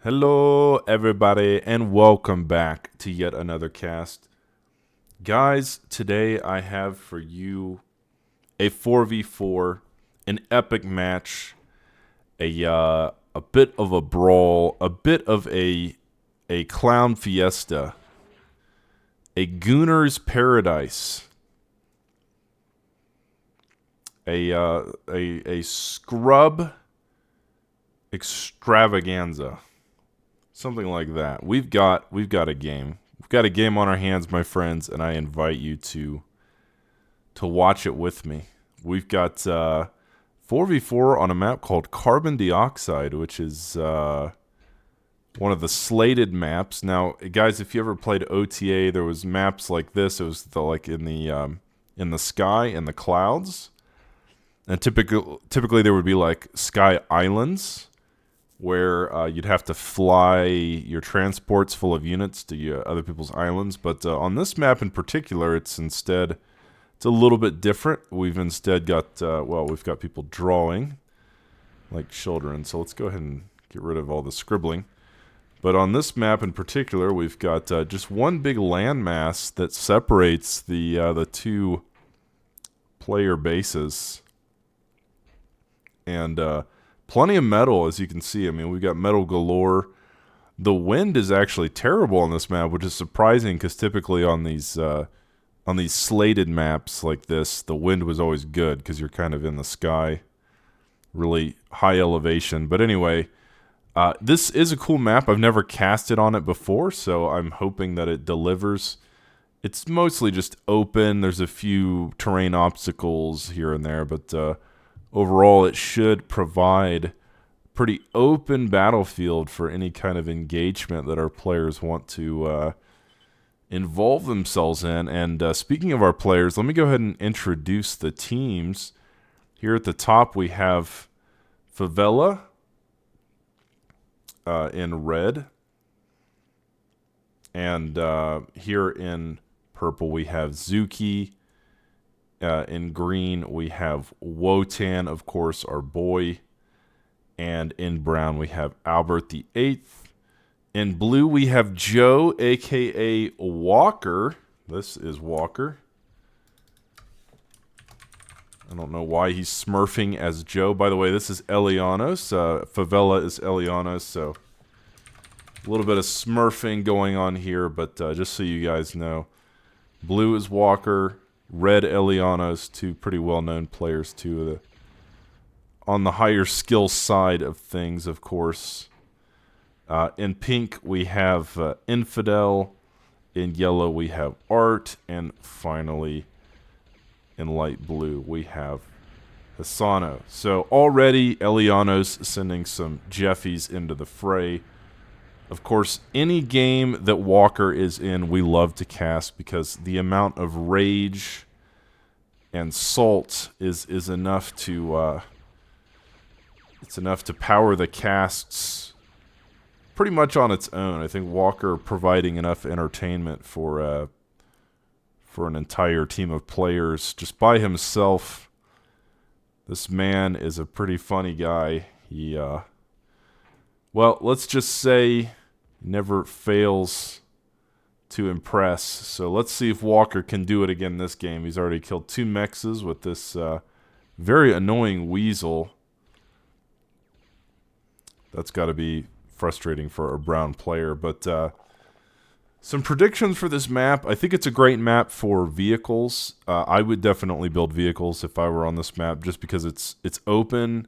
Hello, everybody, and welcome back to yet another cast. Guys, today I have for you a 4v4, an epic match, a bit of a brawl, a bit of a clown fiesta, a gooner's paradise, a scrub extravaganza. Something like that. We've got a game. We've got a game on our hands, my friends, and I invite you to watch it with me. We've got 4v4 on a map called Carbon Dioxide, which is one of the slated maps. Now, guys, if you ever played OTA, there was maps like this. It was in the sky, in the clouds, and typically there would be like sky islands, where you'd have to fly your transports full of units to other people's islands. But on this map in particular, it's a little bit different. We've instead got, we've got people drawing like children. So let's go ahead and get rid of all the scribbling. But on this map in particular, we've got just one big landmass that separates the two player bases. And plenty of metal, as you can see. I mean, we've got metal galore. The wind is actually terrible on this map, which is surprising because typically on these slated maps like this, the wind was always good because you're kind of in the sky, really high elevation. But anyway, this is a cool map. I've never casted on it before, so I'm hoping that it delivers. It's mostly just open. There's a few terrain obstacles here and there, but overall, it should provide pretty open battlefield for any kind of engagement that our players want to involve themselves in. And speaking of our players, let me go ahead and introduce the teams. Here at the top, we have Favela in red. And here in purple, we have Zuki. In green, we have Wotan, of course, our boy. And in brown, we have Albert the Eighth. In blue, we have Joe, a.k.a. Walker. This is Walker. I don't know why he's smurfing as Joe. By the way, this is Elianos. Favela is Elianos, so a little bit of smurfing going on here, but just so you guys know, blue is Walker. Red Elianos, two pretty well-known players, too. On the higher skill side of things, of course. In pink, we have Infidel. In yellow, we have Art. And finally, in light blue, we have Hasano. So already, Elianos sending some Jeffies into the fray. Of course, any game that Walker is in, we love to cast because the amount of rage and salt is enough to it's enough to power the casts pretty much on its own. I think Walker providing enough entertainment for an entire team of players just by himself. This man is a pretty funny guy. He well, let's just say never fails to impress. So let's see if Walker can do it again this game. He's already killed 2 mexes with this very annoying weasel. That's got to be frustrating for a brown player. But some predictions for this map. I think it's a great map for vehicles. I would definitely build vehicles if I were on this map just because it's open.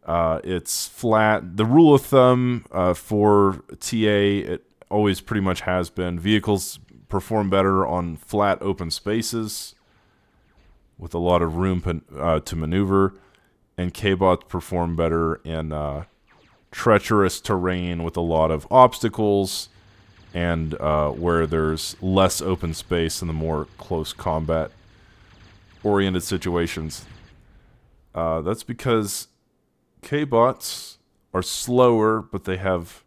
It's flat. The rule of thumb for TA, it always pretty much has been, vehicles perform better on flat open spaces with a lot of room to maneuver, and K-bots perform better in treacherous terrain with a lot of obstacles and where there's less open space in the more close combat oriented situations. That's because K-bots are slower, but they have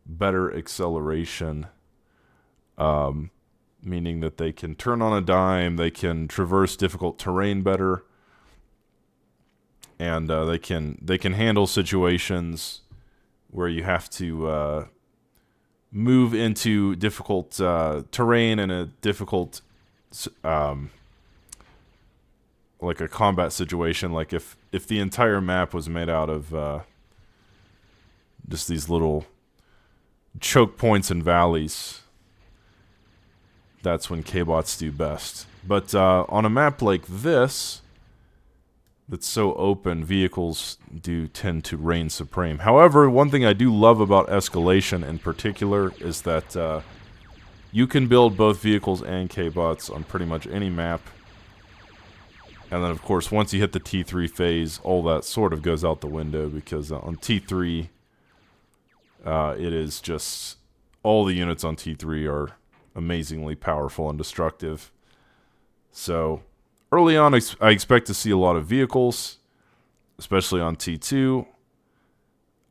better acceleration, meaning that they can turn on a dime, they can traverse difficult terrain better, and they can handle situations where you have to move into difficult terrain and a difficult, like a combat situation. Like if the entire map was made out of just these little choke points and valleys, that's when K-bots do best. But on a map like this, that's so open, vehicles do tend to reign supreme. However, one thing I do love about Escalation in particular is that you can build both vehicles and K-bots on pretty much any map. And then, of course, once you hit the T3 phase, all that sort of goes out the window, because on T3, it is just... all the units on T3 are amazingly powerful and destructive. So, early on, I expect to see a lot of vehicles, especially on T2.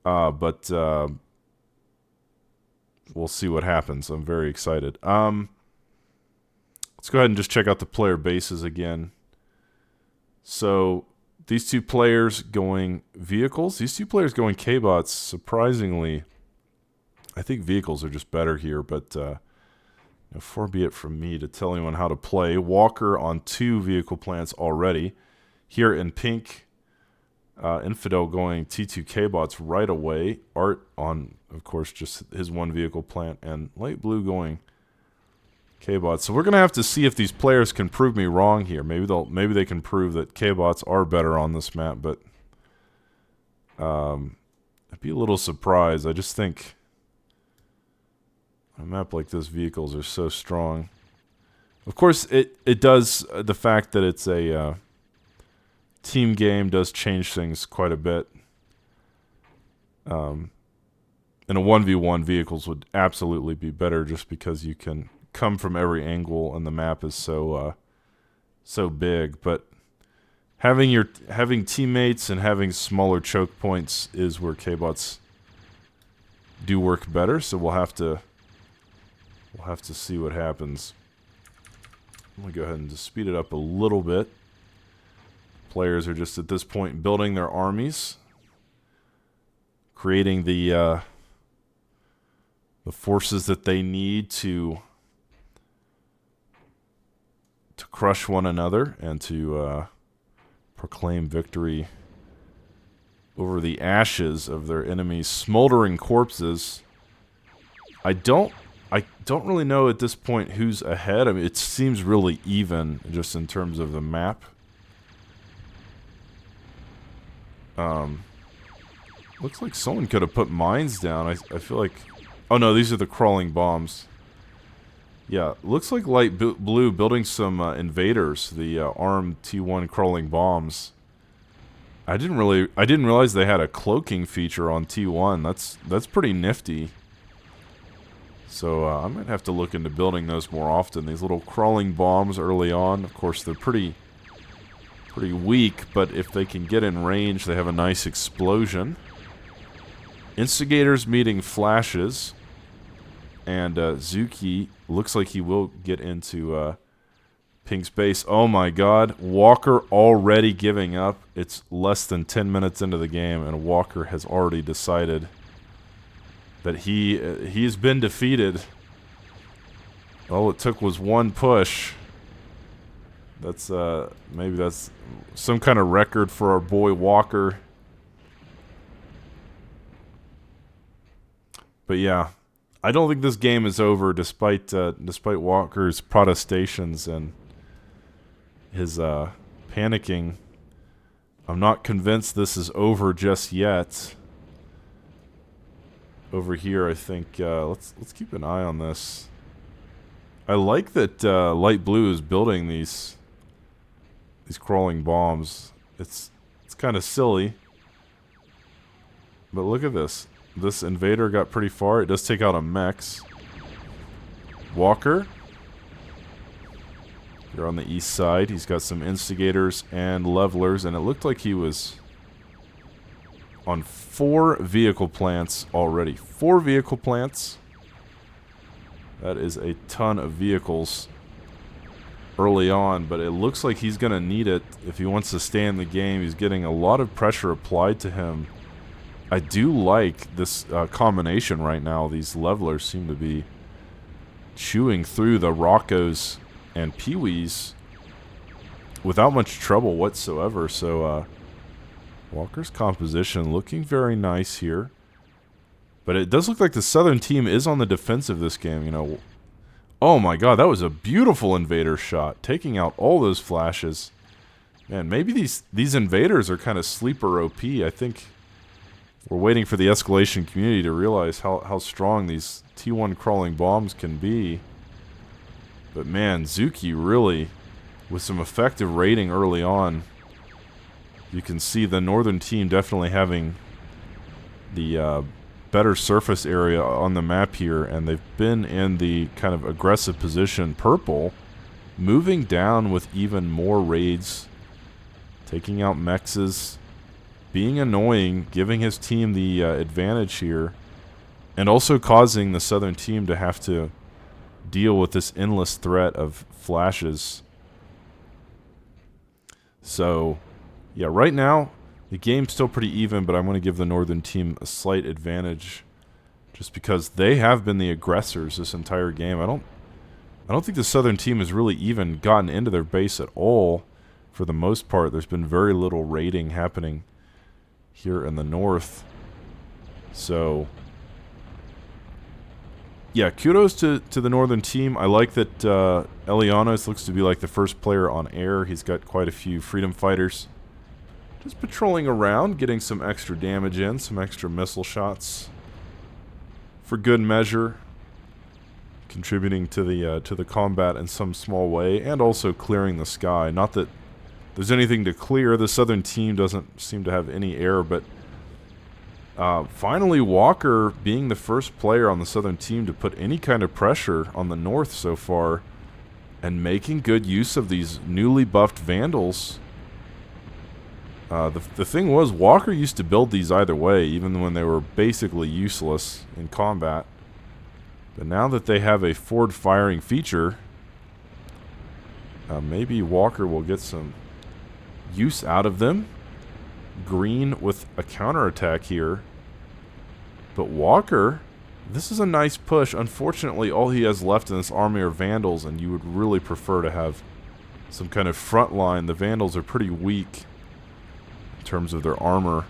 But we'll see what happens. I'm very excited. Let's go ahead and just check out the player bases again. So, these two players going vehicles. These two players going K-bots, surprisingly... I think vehicles are just better here, but far be it from me to tell anyone how to play. Walker on 2 vehicle plants already. Here in pink, Infidel going T2 K-bots right away. Art on, of course, just his 1 vehicle plant, and light blue going K-bots. So we're gonna have to see if these players can prove me wrong here. Maybe they can prove that K-bots are better on this map, but I'd be a little surprised. I just think a map like this, vehicles are so strong. Of course, it does, the fact that it's a team game does change things quite a bit. In a 1v1, vehicles would absolutely be better just because you can come from every angle and the map is so big. But having teammates and having smaller choke points is where K-bots do work better, so we'll have to see what happens. I'm going to go ahead and just speed it up a little bit. Players are just at this point building their armies, creating the forces that they need to crush one another and to proclaim victory over the ashes of their enemies' smoldering corpses. I don't really know at this point who's ahead. I mean, it seems really even just in terms of the map. Looks like someone could have put mines down. I feel like... oh no, these are the crawling bombs. Yeah, looks like light blue building some invaders, the armed T1 crawling bombs. I didn't realize they had a cloaking feature on T1. That's pretty nifty. So I might have to look into building those more often. These little crawling bombs early on, of course, they're pretty weak, but if they can get in range, they have a nice explosion. Instigators meeting flashes, and Zuki looks like he will get into Pink's base. Oh my god, Walker already giving up. It's less than 10 minutes into the game, and Walker has already decided that he's been defeated. All it took was one push. That's maybe that's some kind of record for our boy Walker. But yeah, I don't think this game is over, despite Walker's protestations and his panicking. I'm not convinced this is over just yet. Over here, I think let's keep an eye on this. I like that light blue is building these crawling bombs. It's kind of silly, but look at this. This invader got pretty far. It does take out a mechs. Walker, you're on the east side. He's got some instigators and levelers, and it looked like he was on 4 vehicle plants already. 4 vehicle plants. That is a ton of vehicles early on, but it looks like he's going to need it if he wants to stay in the game. He's getting a lot of pressure applied to him I do like this combination right now. These levelers seem to be chewing through the Roccos and Peewees without much trouble whatsoever. So Walker's composition looking very nice here. But it does look like the Southern team is on the defensive this game, you know. Oh my god, that was a beautiful invader shot, taking out all those flashes. Man, maybe these invaders are kind of sleeper OP. I think we're waiting for the Escalation community to realize how strong these T1 crawling bombs can be. But man, Zuki really, with some effective raiding early on. You can see the northern team definitely having the better surface area on the map here, and they've been in the kind of aggressive position. Purple moving down with even more raids, taking out mexes, being annoying, giving his team the advantage here, and also causing the southern team to have to deal with this endless threat of flashes. So yeah, right now the game's still pretty even, but I'm going to give the northern team a slight advantage just because they have been the aggressors this entire game. I don't think the southern team has really even gotten into their base at all for the most part. There's been very little raiding happening here in the north. So yeah, kudos to the northern team. I like that Elianos looks to be like the first player on air. He's got quite a few freedom fighters. Just patrolling around, getting some extra damage in, some extra missile shots. For good measure, contributing to the combat in some small way, and also clearing the sky. Not that there's anything to clear. The southern team doesn't seem to have any air, but finally Walker being the first player on the southern team to put any kind of pressure on the north so far, and making good use of these newly buffed Vandals. The thing was, Walker used to build these either way, even when they were basically useless in combat. But now that they have a forward firing feature, maybe Walker will get some use out of them. Green with a counterattack here. But Walker, this is a nice push. Unfortunately, all he has left in this army are Vandals, and you would really prefer to have some kind of front line. The Vandals are pretty weak in terms of their armor.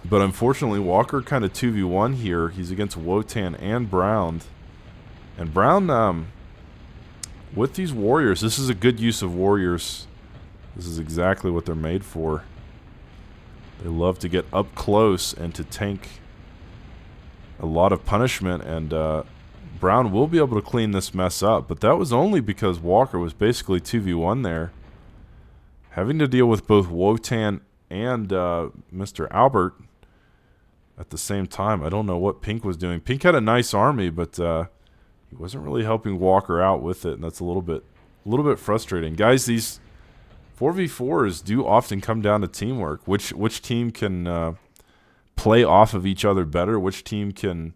But unfortunately, Walker kind of 2v1 here. He's against Wotan and Brown. And Brown, with these warriors, this is a good use of warriors. This is exactly what they're made for. They love to get up close and to tank a lot of punishment. And Brown will be able to clean this mess up. But that was only because Walker was basically 2v1 there, having to deal with both Wotan and Mr. Albert at the same time. I don't know what Pink was doing. Pink had a nice army, but he wasn't really helping Walker out with it, and that's a little bit frustrating. Guys, these 4v4s do often come down to teamwork. Which team can play off of each other better? Which team can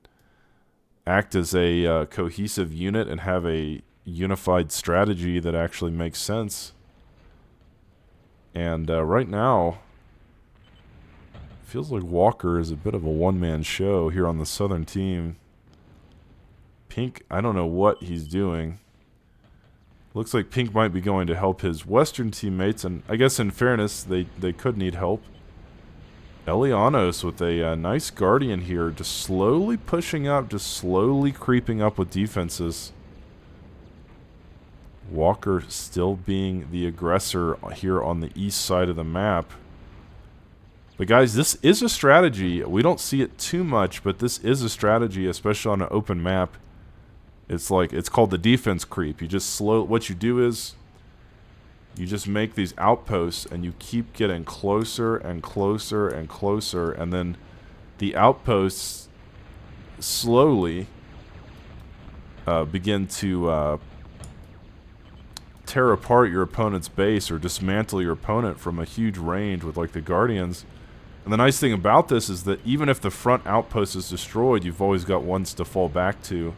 act as a cohesive unit and have a unified strategy that actually makes sense? And right now, feels like Walker is a bit of a one-man show here on the southern team. Pink, I don't know what he's doing. Looks like Pink might be going to help his western teammates, and I guess in fairness, they could need help. Elianos with a nice Guardian here, just slowly pushing up, just slowly creeping up with defenses. Walker still being the aggressor here on the east side of the map. But guys, this is a strategy. We don't see it too much, but this is a strategy, especially on an open map. It's called the defense creep. You just what you do is you just make these outposts and you keep getting closer and closer and closer, and then the outposts slowly begin to tear apart your opponent's base or dismantle your opponent from a huge range with like the Guardians. And the nice thing about this is that even if the front outpost is destroyed, you've always got ones to fall back to.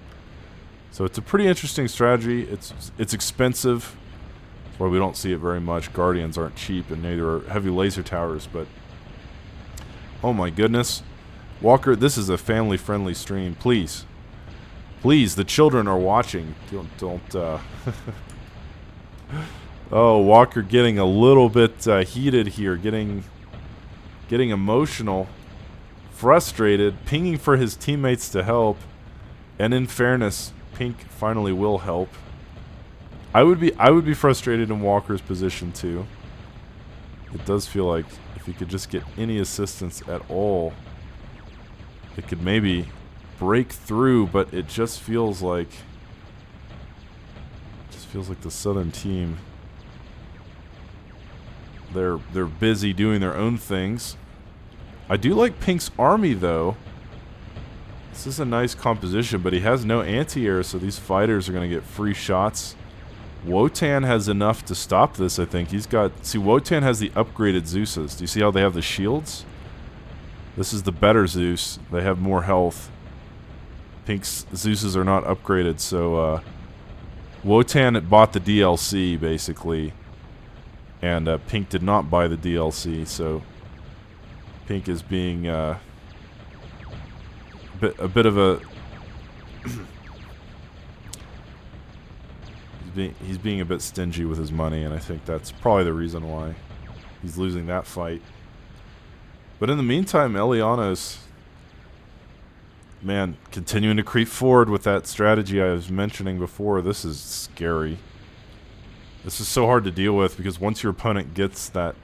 So it's a pretty interesting strategy. It's expensive. That's why we don't see it very much. Guardians aren't cheap, and neither are heavy laser towers. But Oh my goodness. Walker, this is a family-friendly stream. Please. Please, the children are watching. Don't Oh, Walker getting a little bit heated here. Getting emotional. Frustrated. Pinging for his teammates to help. And in fairness, Pink finally will help. I would be frustrated in Walker's position too. It does feel like if he could just get any assistance at all, it could maybe break through, but it just feels like the Southern team, they're busy doing their own things. I do like Pink's army though. This is a nice composition, but he has no anti-air, so these fighters are going to get free shots. Wotan has enough to stop this, I think. He's got... See, Wotan has the upgraded Zeuses. Do you see how they have the shields? This is the better Zeus. They have more health. Pink's Zeuses are not upgraded, so... Wotan bought the DLC, basically. And Pink did not buy the DLC, so... Pink is being... a bit of a... He's being a bit stingy with his money, and I think that's probably the reason why he's losing that fight. But in the meantime, Elianos, man, continuing to creep forward with that strategy I was mentioning before. This is scary. This is so hard to deal with, because once your opponent gets that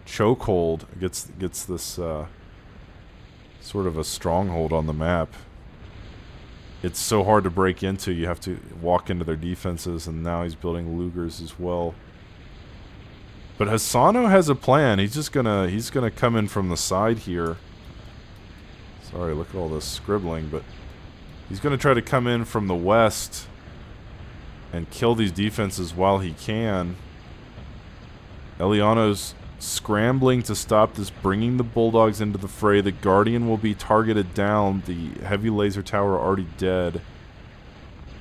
chokehold, gets this sort of a stronghold on the map, it's so hard to break into. You have to walk into their defenses, and now he's building Lugers as well. But Hasano has a plan. He's gonna come in from the side here. Sorry, look at all this scribbling, but he's gonna try to come in from the west and kill these defenses while he can. Eliano's scrambling to stop this, bringing the Bulldogs into the fray. The Guardian will be targeted down. The heavy laser tower already dead.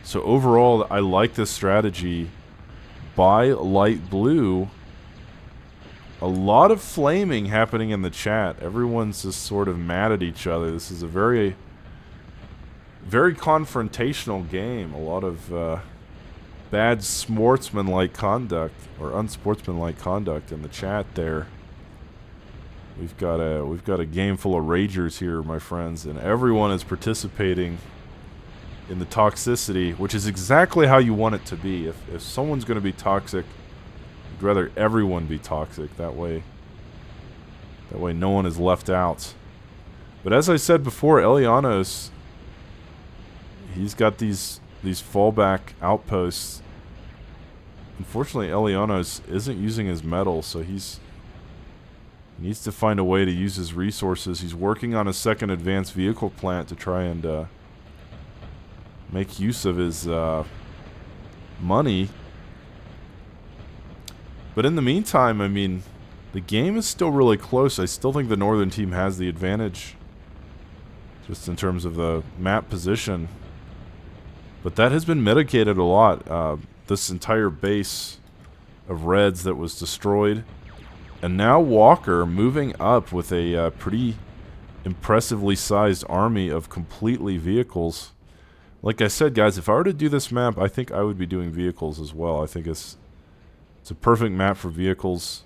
So overall, I like this strategy. Buy light blue. A lot of flaming happening in the chat. Everyone's just sort of mad at each other. This is a very, very confrontational game. A lot of bad sportsmanlike conduct, or unsportsmanlike conduct in the chat there. We've got a game full of ragers here, my friends, and everyone is participating in the toxicity, which is exactly how you want it to be. If someone's going to be toxic, I'd rather everyone be toxic. That way no one is left out. But as I said before, Elianos, he's got these fallback outposts. Unfortunately, Elianos isn't using his metal, so he needs to find a way to use his resources. He's working on a second advanced vehicle plant to try and make use of his money. But in the meantime, I mean, the game is still really close. I still think the northern team has the advantage, just in terms of the map position. But that has been mitigated a lot. This entire base of Reds that was destroyed. And now Walker moving up with a pretty impressively sized army of completely vehicles. Like I said, guys, if I were to do this map, I think I would be doing vehicles as well. I think it's a perfect map for vehicles.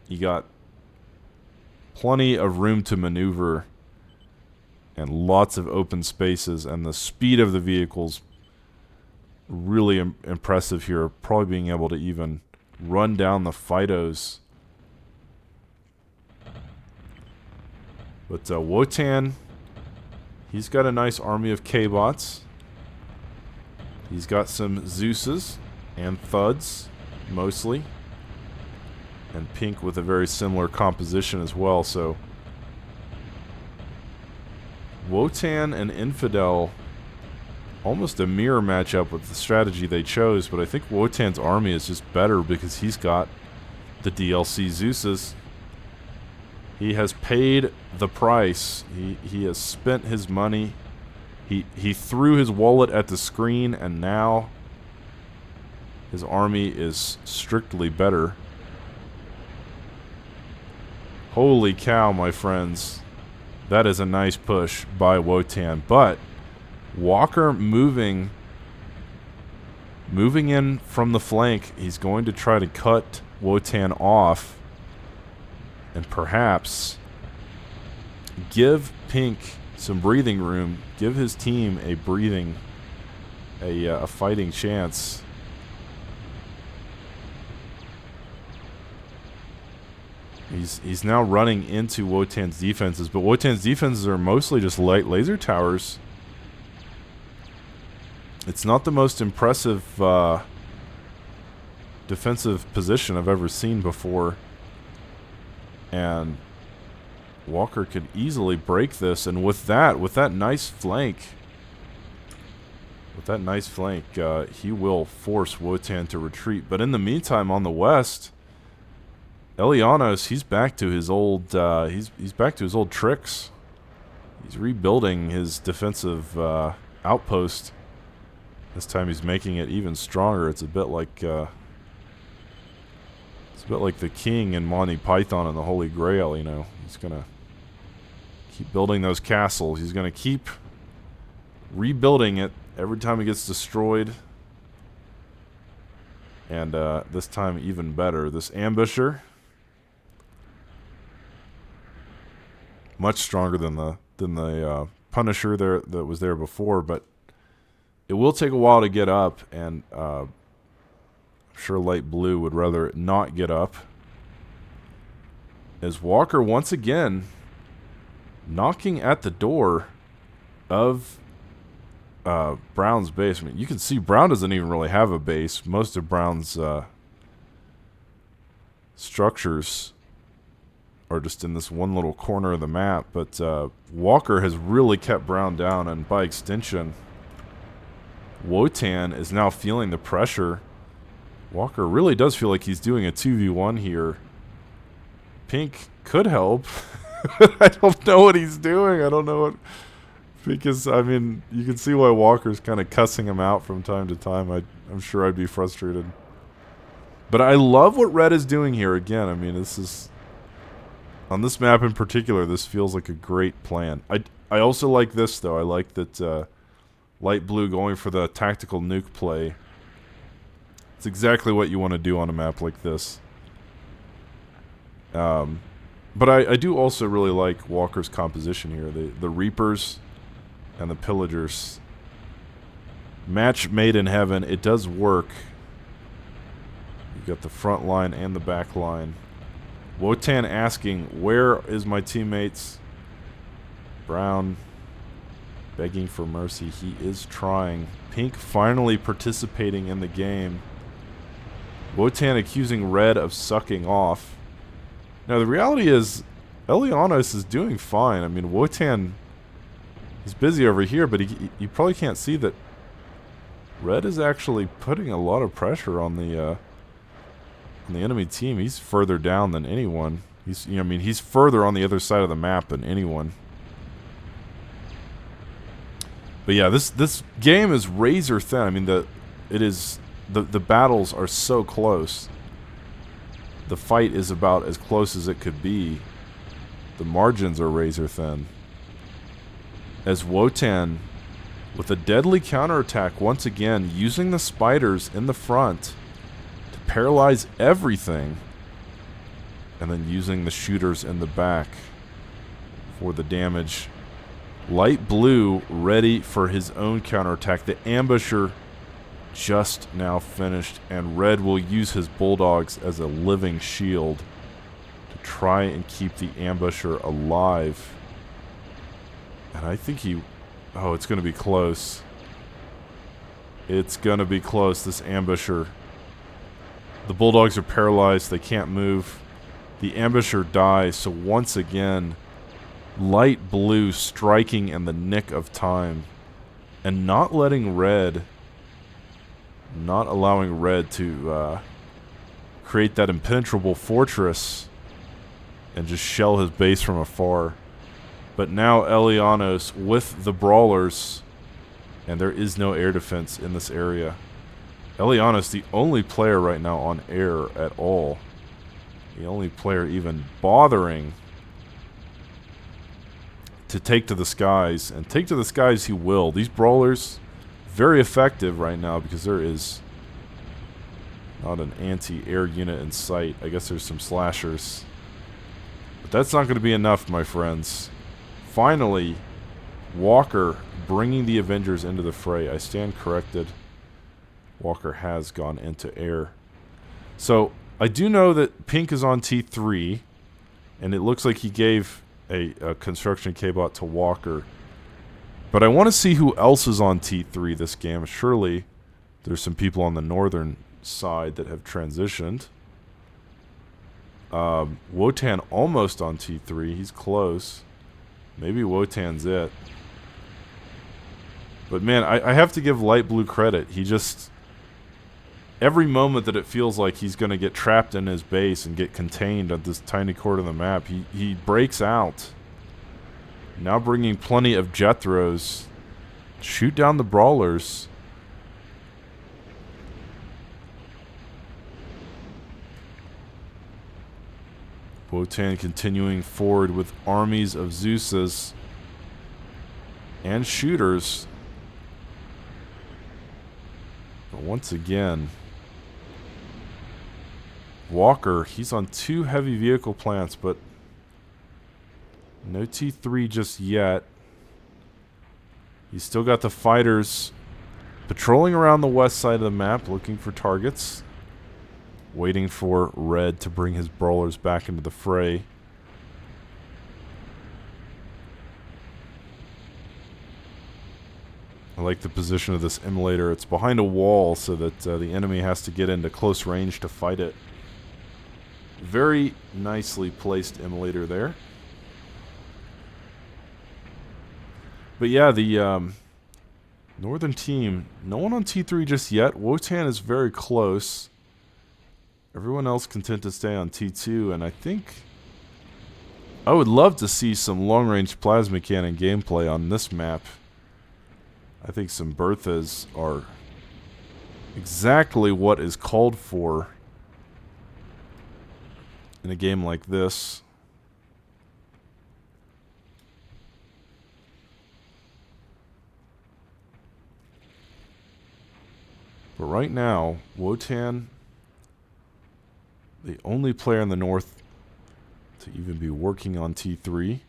You got plenty of room to maneuver and lots of open spaces, and the speed of the vehicles really impressive here. Probably being able to even run down the Fidos. But Wotan, he's got a nice army of K-bots. He's got some Zeuses and Thuds, mostly. And Pink with a very similar composition as well, so Wotan and Infidel, almost a mirror matchup with the strategy they chose, but I think Wotan's army is just better because he's got the DLC Zeuses. He has paid the price. He has spent his money. He threw his wallet at the screen, and now his army is strictly better. Holy cow, my friends. That is a nice push by Wotan. But Walker moving in from the flank. He's going to try to cut Wotan off and perhaps give Pink some breathing room, give his team a fighting chance. He's now running into Wotan's defenses, but Wotan's defenses are mostly just light laser towers. It's not the most impressive defensive position I've ever seen before. And Walker could easily break this, and with that nice flank, he will force Wotan to retreat. But in the meantime, on the west, Elianos, he's back to his old he's back to his old tricks. He's rebuilding his defensive outpost. This time he's making it even stronger. It's a bit like the king in Monty Python and the Holy Grail, you know. He's gonna keep building those castles. He's gonna keep rebuilding it every time it gets destroyed. And this time even better. This ambusher, much stronger than the Punisher that was there before, but it will take a while to get up, and I'm sure Light Blue would rather it not get up. As Walker once again knocking at the door of Brown's base. I mean, you can see Brown doesn't even really have a base. Most of Brown's structures are just in this one little corner of the map, but Walker has really kept Brown down, and by extension, Wotan is now feeling the pressure. Walker really does feel like he's doing a 2v1 here. Pink could help. I don't know what he's doing. I don't know what... Because, I mean, you can see why Walker's kind of cussing him out from time to time. I'm sure I'd be frustrated. But I love what Red is doing here again. I mean, this is... On this map in particular, this feels like a great plan. I also like this, though. I like that Light Blue going for the tactical nuke play. It's exactly what you want to do on a map like this. But I do also really like Walker's composition here. The Reapers and the Pillagers. Match made in heaven. It does work. You've got the front line and the back line. Wotan asking, where is my teammates? Brown begging for mercy. He is trying. Pink finally participating in the game. Wotan accusing Red of sucking off. Now, the reality is, Elianos is doing fine. I mean, Wotan, he's busy over here, but you probably can't see that Red is actually putting a lot of pressure on the enemy team. He's further down than anyone. He's further on the other side of the map than anyone. But yeah, this game is razor thin. I mean, the battles are so close. The fight is about as close as it could be. The margins are razor thin. As Wotan, with a deadly counterattack once again, using the spiders in the front to paralyze everything, and then using the shooters in the back for the damage. Light Blue ready for his own counterattack. The ambusher just now finished, and Red will use his bulldogs as a living shield to try and keep the ambusher alive. And I think oh, it's going to be close. It's going to be close, this ambusher. The bulldogs are paralyzed. They can't move. The ambusher dies, so once again, Light Blue striking in the nick of time and not allowing Red to create that impenetrable fortress and just shell his base from afar. But now Elianos with the brawlers, and there is no air defense in this area. Elianos, the only player right now on air at all. The only player even bothering to take to the skies, and take to the skies he will. These brawlers, very effective right now because there is not an anti-air unit in sight. I guess there's some slashers. But that's not going to be enough, my friends. Finally, Walker bringing the Avengers into the fray. I stand corrected. Walker has gone into air. So, I do know that Pink is on T3, and it looks like he gave a construction K-bot to Walker. But I want to see who else is on T3 this game. Surely there's some people on the northern side that have transitioned. Wotan almost on T3. He's close. Maybe Wotan's it. But man, I have to give Light Blue credit. He just... Every moment that it feels like he's going to get trapped in his base and get contained at this tiny corner of the map, he breaks out. Now bringing plenty of Jethros. Shoot down the brawlers. Wotan continuing forward with armies of Zeuses and shooters. But once again, Walker, he's on 2 heavy vehicle plants, but no T3 just yet. He's still got the fighters patrolling around the west side of the map, looking for targets. Waiting for Red to bring his brawlers back into the fray. I like the position of this immolator. It's behind a wall so that the enemy has to get into close range to fight it. Very nicely placed immolator there. But yeah, the northern team, no one on T3 just yet. Wotan is very close. Everyone else content to stay on T2, and I think I would love to see some long-range plasma cannon gameplay on this map. I think some Berthas are exactly what is called for in a game like this. But right now, Wotan, the only player in the north to even be working on T3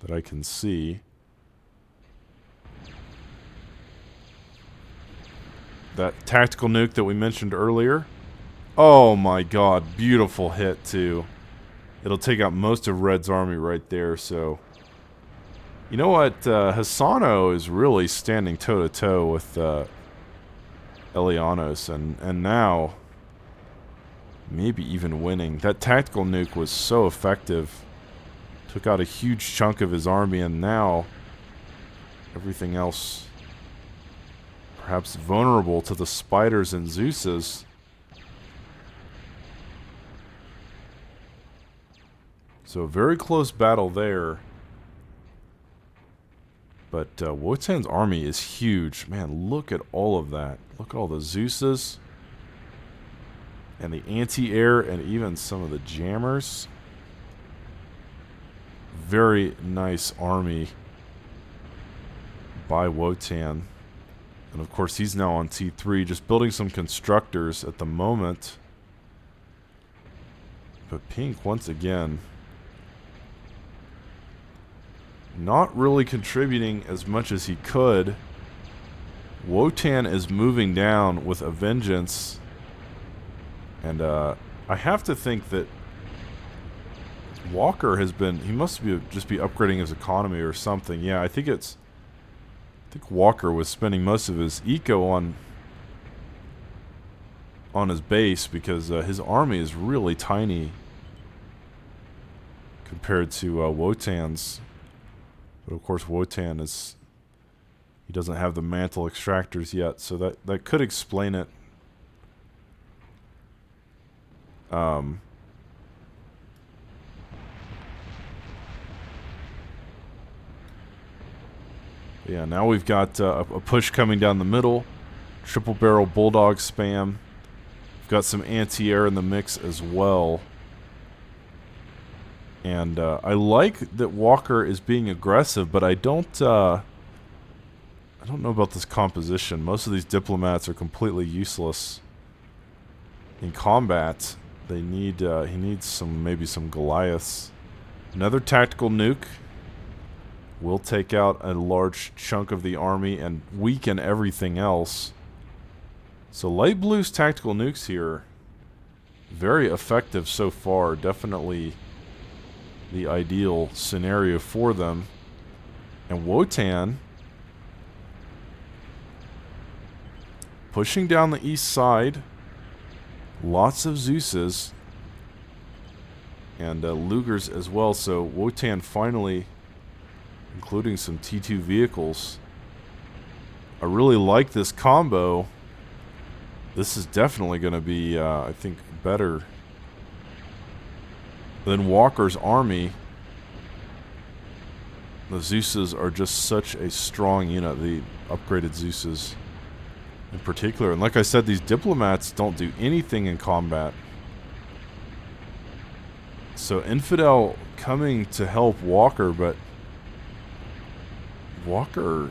that I can see. That tactical nuke that we mentioned earlier. Oh my god, beautiful hit too. It'll take out most of Red's army right there, so... You know what, Hisano is really standing toe-to-toe with Elianos, and now... maybe even winning. That tactical nuke was so effective. Took out a huge chunk of his army, and now everything else perhaps vulnerable to the spiders and Zeuses. So a very close battle there. But Wotan's army is huge. Man, look at all of that. Look at all the Zeuses. And the anti-air, and even some of the jammers. Very nice army by Wotan. And of course, he's now on T3, just building some constructors at the moment. But Pink, once again, not really contributing as much as he could. Wotan is moving down with a vengeance. And I have to think that Walker has been... he must be just be upgrading his economy or something. Yeah, I think Walker was spending most of his eco on his base because his army is really tiny compared to Wotan's. But of course, Wotan is... he doesn't have the mantle extractors yet, so that could explain it. Yeah, now we've got a push coming down the middle. Triple barrel bulldog spam. We've got some anti-air in the mix as well. And I like that Walker is being aggressive, but I don't know about this composition. Most of these diplomats are completely useless in combat. They need he needs maybe some Goliaths. Another tactical nuke will take out a large chunk of the army and weaken everything else. So light blue's tactical nukes here, very effective so far. Definitely the ideal scenario for them. And Wotan pushing down the east side. Lots of Zeuses and Lugers as well. So Wotan finally including some T2 vehicles. I really like this combo. This is definitely going to be, I think, better than Walker's army. The Zeuses are just such a strong unit, the upgraded Zeuses in particular. And like I said, these diplomats don't do anything in combat. So Infidel coming to help Walker, but Walker,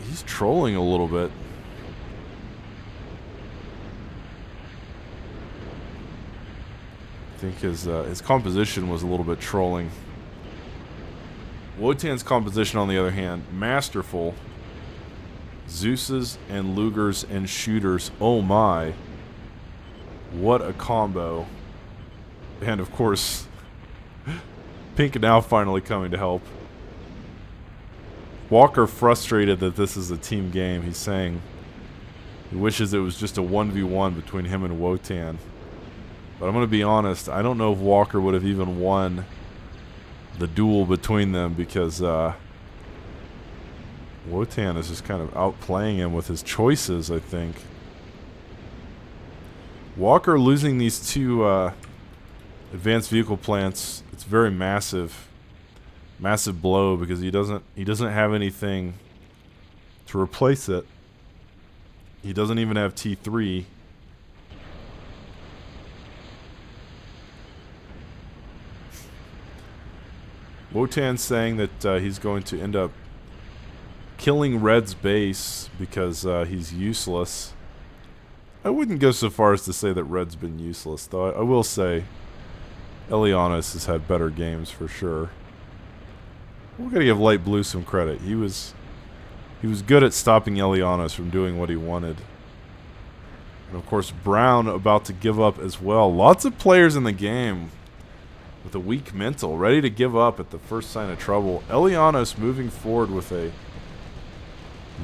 he's trolling a little bit. I think his composition was a little bit trolling. Wotan's composition, on the other hand, masterful. Zeuses and Lugers and shooters. Oh my. What a combo. And of course, Pink now finally coming to help. Walker frustrated that this is a team game. He's saying he wishes it was just a 1v1 between him and Wotan. But I'm going to be honest, I don't know if Walker would have even won the duel between them, because Wotan is just kind of outplaying him with his choices, I think. Walker losing these two advanced vehicle plants, it's very massive. Massive blow, because he doesn't have anything to replace it. He doesn't even have T3. Wotan's saying that he's going to end up killing Red's base because he's useless. I wouldn't go so far as to say that Red's been useless, though. I will say Elianos has had better games for sure. We're gonna give light blue some credit. He was good at stopping Elianos from doing what he wanted. And of course, Brown about to give up as well. Lots of players in the game with a weak mental, ready to give up at the first sign of trouble. Elianos moving forward with a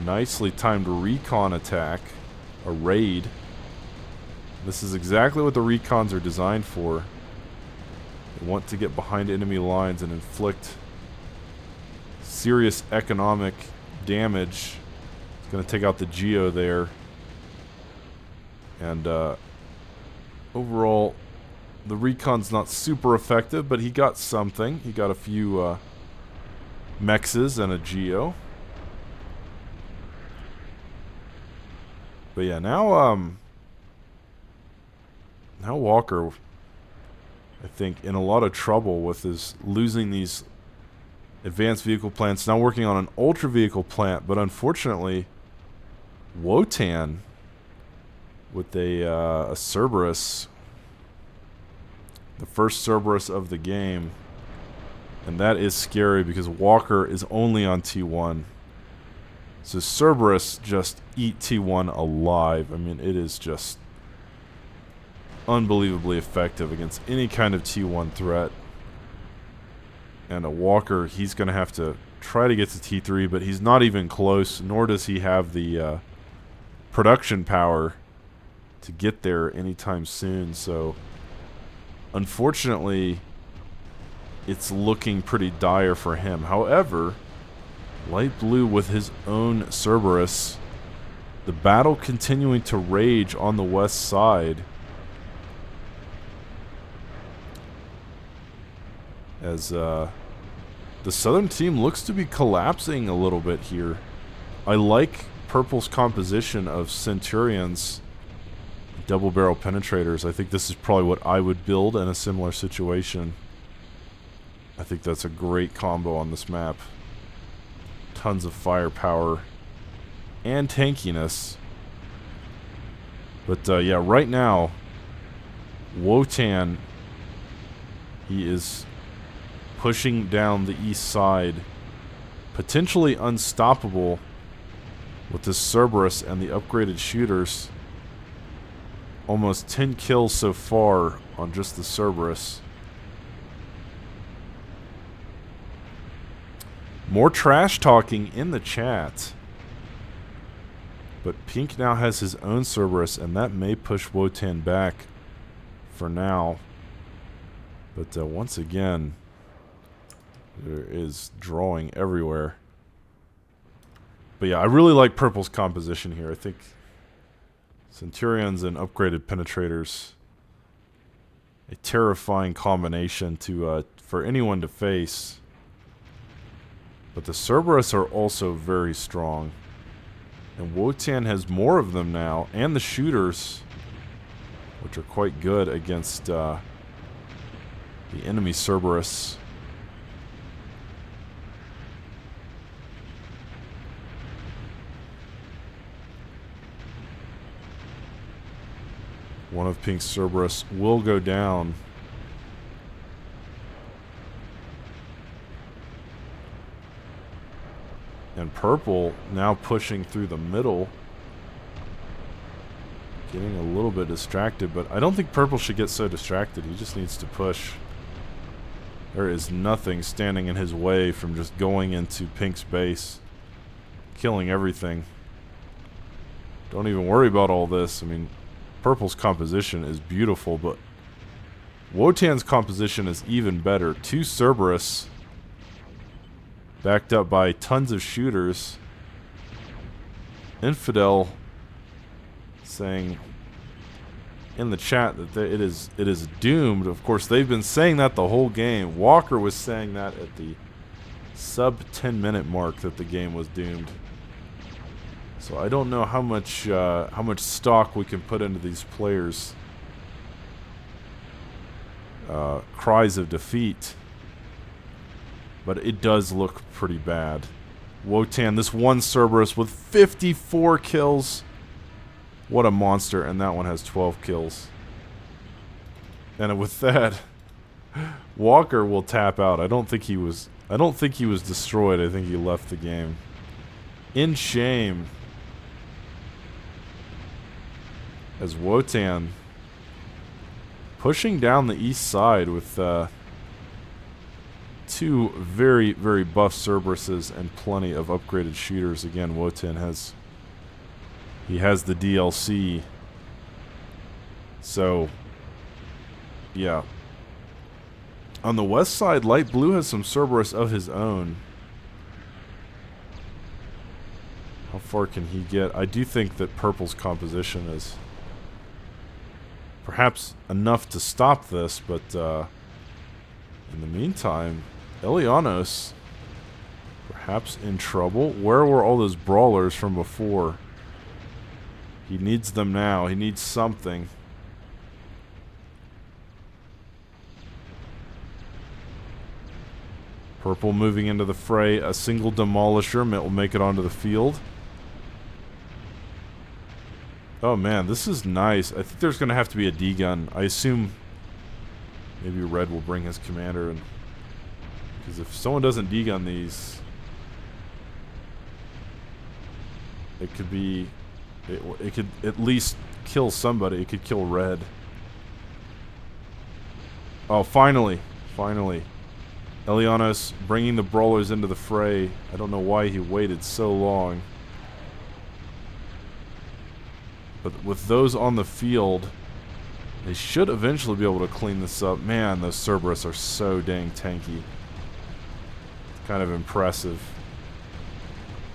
nicely timed recon attack, a raid. This is exactly what the recons are designed for. They want to get behind enemy lines and inflict serious economic damage. It's going to take out the Geo there. And overall, the recon's not super effective, but he got something. He got a few mexes and a Geo. But yeah, now Walker, I think, in a lot of trouble with his losing these advanced vehicle plants, now working on an ultra vehicle plant, but unfortunately Wotan with a Cerberus, the first Cerberus of the game, and that is scary because Walker is only on T1. So Cerberus just eat T1 alive. I mean, it is just unbelievably effective against any kind of T1 threat. And a Walker, he's going to have to try to get to T3, but he's not even close, nor does he have the production power to get there anytime soon. So, unfortunately, it's looking pretty dire for him. However, light blue with his own Cerberus, the battle continuing to rage on the west side. As the southern team looks to be collapsing a little bit here. I like purple's composition of Centurions, double barrel penetrators. I think this is probably what I would build in a similar situation. I think that's a great combo on this map. Tons of firepower and tankiness. But yeah, right now, Wotan, he is pushing down the east side, potentially unstoppable with this Cerberus and the upgraded shooters. Almost 10 kills so far on just the Cerberus. More trash talking in the chat. But Pink now has his own Cerberus, and that may push Wotan back for now. But once again, there is drawing everywhere. But yeah, I really like Purple's composition here. I think Centurions and upgraded penetrators, a terrifying combination to for anyone to face. But the Cerberus are also very strong. And Wotan has more of them now, and the shooters, which are quite good against the enemy Cerberus. One of Pink's Cerberus will go down. And Purple now pushing through the middle. Getting a little bit distracted, but I don't think Purple should get so distracted. He just needs to push. There is nothing standing in his way from just going into Pink's base. Killing everything. Don't even worry about all this. I mean, Purple's composition is beautiful, but Wotan's composition is even better. 2 Cerberus, backed up by tons of shooters. Infidel saying in the chat that it is doomed. Of course, they've been saying that the whole game. Walker was saying that at the sub 10-minute mark that the game was doomed. So I don't know how much stock we can put into these players' cries of defeat, but it does look pretty bad. Wotan, this one Cerberus with 54 kills. What a monster, and that one has 12 kills. And with that, Walker will tap out. I don't think he was destroyed. I think he left the game. In shame. As Wotan pushing down the east side with 2 very, very buff Cerberuses and plenty of upgraded shooters. Again, Wotan has the DLC. So, yeah. On the west side, Light Blue has some Cerberus of his own. How far can he get? I do think that Purple's composition is perhaps enough to stop this, but in the meantime, Elianos perhaps in trouble. Where were all those brawlers from before? He needs them now. He needs something. Purple moving into the fray. A single demolisher will make it onto the field. Oh man, this is nice. I think there's going to have to be a D-gun. I assume maybe Red will bring his commander in. Because if someone doesn't D-gun these, it could be... It could at least kill somebody. It could kill Red. Oh, finally. Finally. Elianos bringing the brawlers into the fray. I don't know why he waited so long. But with those on the field, they should eventually be able to clean this up. Man, those Cerberus are so dang tanky. It's kind of impressive.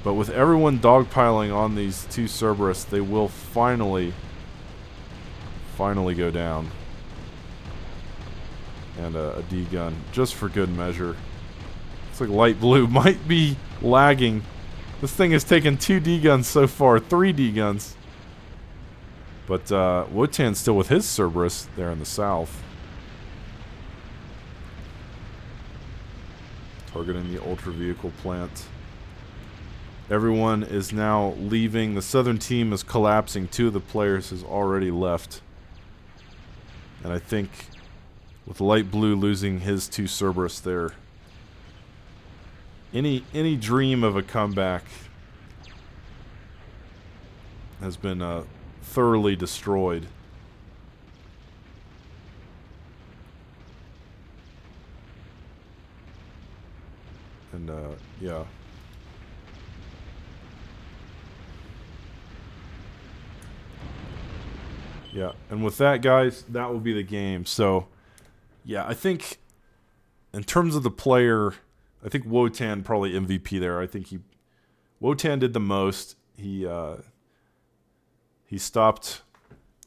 But with everyone dogpiling on these 2 Cerberus, they will finally go down. And a D-gun, just for good measure. Looks like Light Blue might be lagging. This thing has taken 2 D-guns so far, 3 D-guns. But Wotan's still with his Cerberus there in the south. Targeting the Ultra Vehicle plant. Everyone is now leaving. The Southern team is collapsing. 2 of the players has already left. And I think with Light Blue losing his 2 Cerberus there, any dream of a comeback has been thoroughly destroyed. And yeah. Yeah, and with that, guys, that will be the game. So, yeah, I think in terms of the player, I think Wotan probably MVP there. I think Wotan did the most. He stopped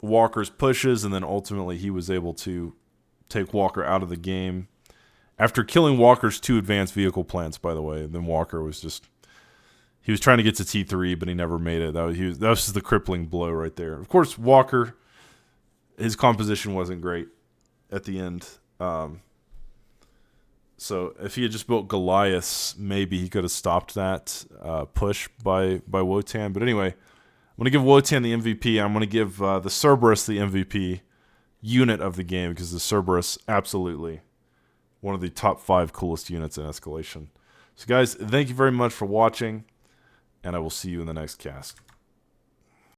Walker's pushes, and then ultimately he was able to take Walker out of the game after killing Walker's 2 advanced vehicle plants. By the way, and then Walker was he was trying to get to T3, but he never made it. That was just the crippling blow right there. Of course, Walker, his composition wasn't great at the end. So if he had just built Goliaths, maybe he could have stopped that push by Wotan. But anyway, I'm going to give Wotan the MVP. I'm going to give the Cerberus the MVP unit of the game, because the Cerberus, absolutely one of the top 5 coolest units in Escalation. So guys, thank you very much for watching, and I will see you in the next cast.